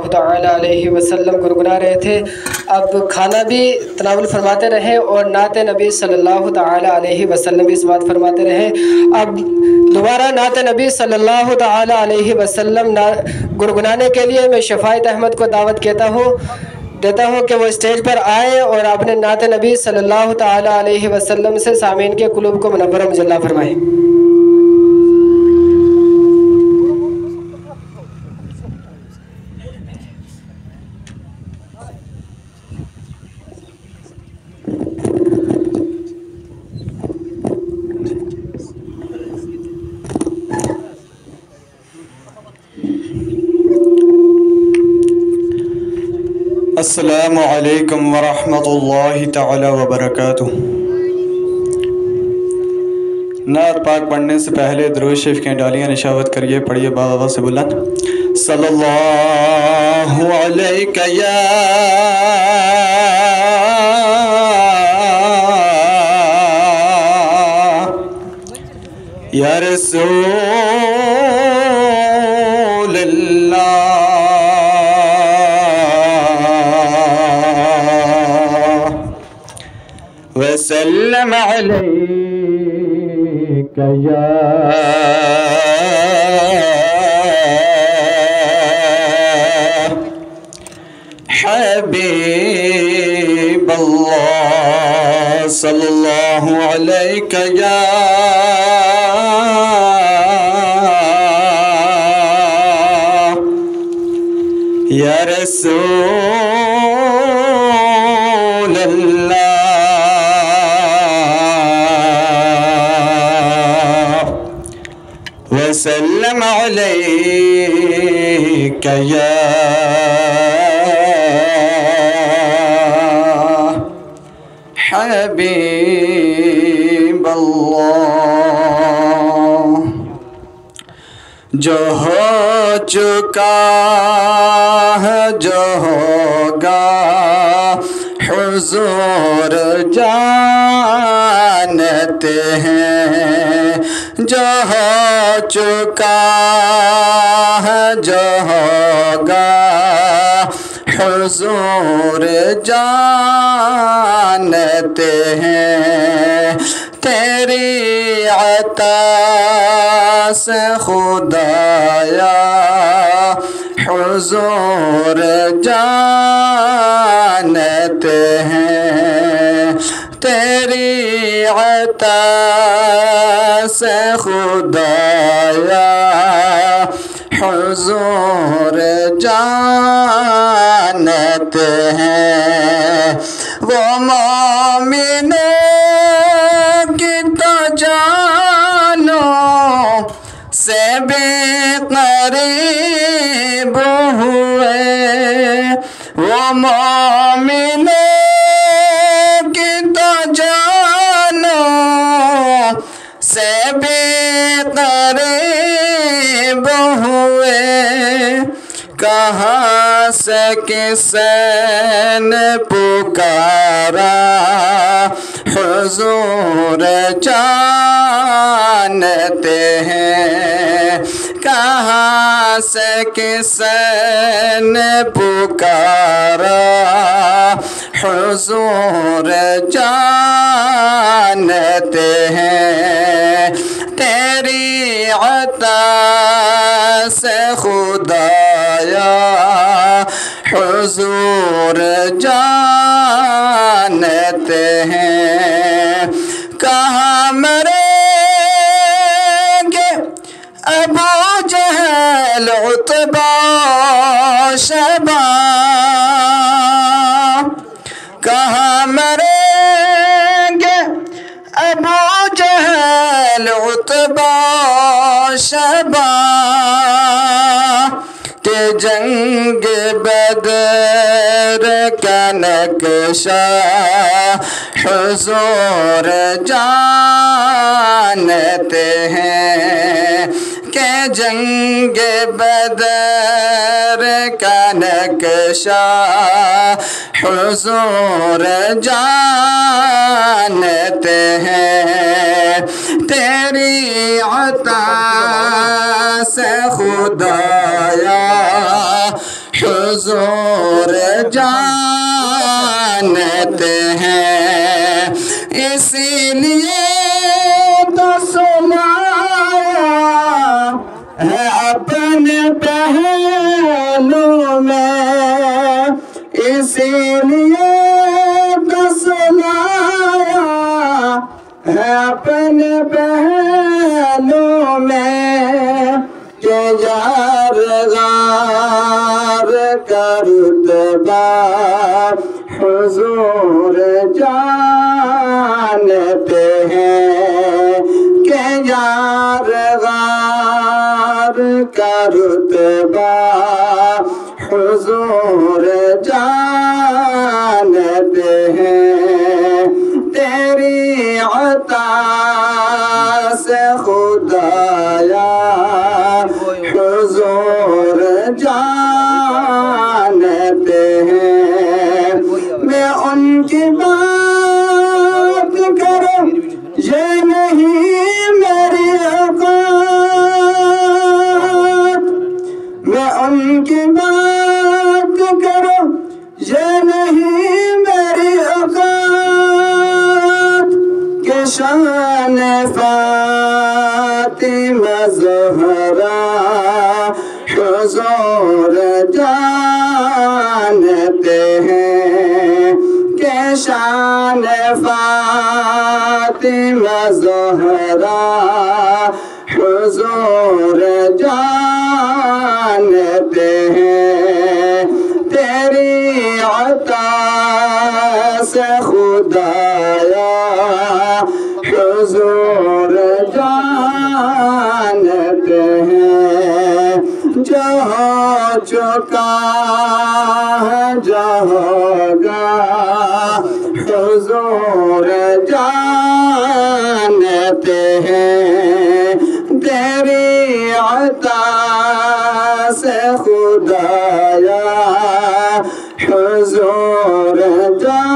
सल्लल्लाहु ताला अलैहि वसल्लम गुनगुना रहे थे। अब खाना भी तनावुल फरमाते रहे और नात नबी सल्लल्लाहु ताला अलैहि वसल्लम भी समात फरमाते रहे। अब दोबारा नात नबी सल्लल्लाहु ताला अलैहि वसल्लम गुनगुनाने के लिए मैं शफायत अहमद को दावत देता हूँ कि वो स्टेज पर आए और अपने नात नबी सल्लल्लाहु ताला अलैहि वसल्लम से सामीन के कुलूब को मुनव्वर मुजल्ला फरमाएं। अस्सलामु अलैकुम वरहमतुल्लाहि तआला वबरकातुहू। नात पाक पढ़ने से पहले दुरूद शरीफ की डालियाँ निशावत करिए। पढ़िए बाबा से बुलंद। सल्लल्लाहु अलैका या रसूलल्लाह वसल्लम अलैका या हबीबल्लाह सल्लल्लाहु अलैका या रसूलल्लाह वसल्लम अलैका या हबीबल्लाह। जो हो चुका है जो होगा हुजूर जानते हैं। जो हो चुका है जो होगा हुजूर जानते हैं। तेरी अता से खुदाया हुजूर जानते हैं। तेरी अता से खुदाया हुजूर जानते हैं। वो मोमिनों की तो जानो से बेकरीब हुए। वो मोमिनों की तो जानो से बेकरीब हुए। कहाँ से किसने पुकारा हुजूर जानते हैं। कहाँ से किसने पुकारा हुजूर जानते हैं। तेरी अता से खुदाया हुजूर जानते हैं। कहाँ मरेंगे अबू जहल उतबा शैबा। कहाँ मरेंगे अबू जहल उतबा शैबा। के जंग बदर का नक्शा हुजूर जानते हैं। के जंग बदर का नक्शा हुजूर जानते हैं। तेरी अता से खुदाया حضور جانتے ہیں، اسی لیے تو سنایا ہے اپنے پہلو میں، اسی لیے تو سنایا ہے اپنے پہلو میں کہ یار غار کا رتبہ حضور جانتے ہیں، کہ یار غار کا رتبہ حضور جانتے ہیں، تیری عطا سے خدایا حضور جانتے ہیں، میں ان کی بات کروں یہ نہیں میری اوقات، میں ان کی بات کروں یہ نہیں میری اوقات، کہ شان فاطمہ زہرا حضور جانتے ہیں، کہ شان فاطمہ زہرا حضور جانتے ہیں، تیری عطا سے خدایا حضور جانتے ہیں، جہاں چکا ہے جہاں گا حضور جانتے ہیں، تیری عطا سے خدایا حضور جانتے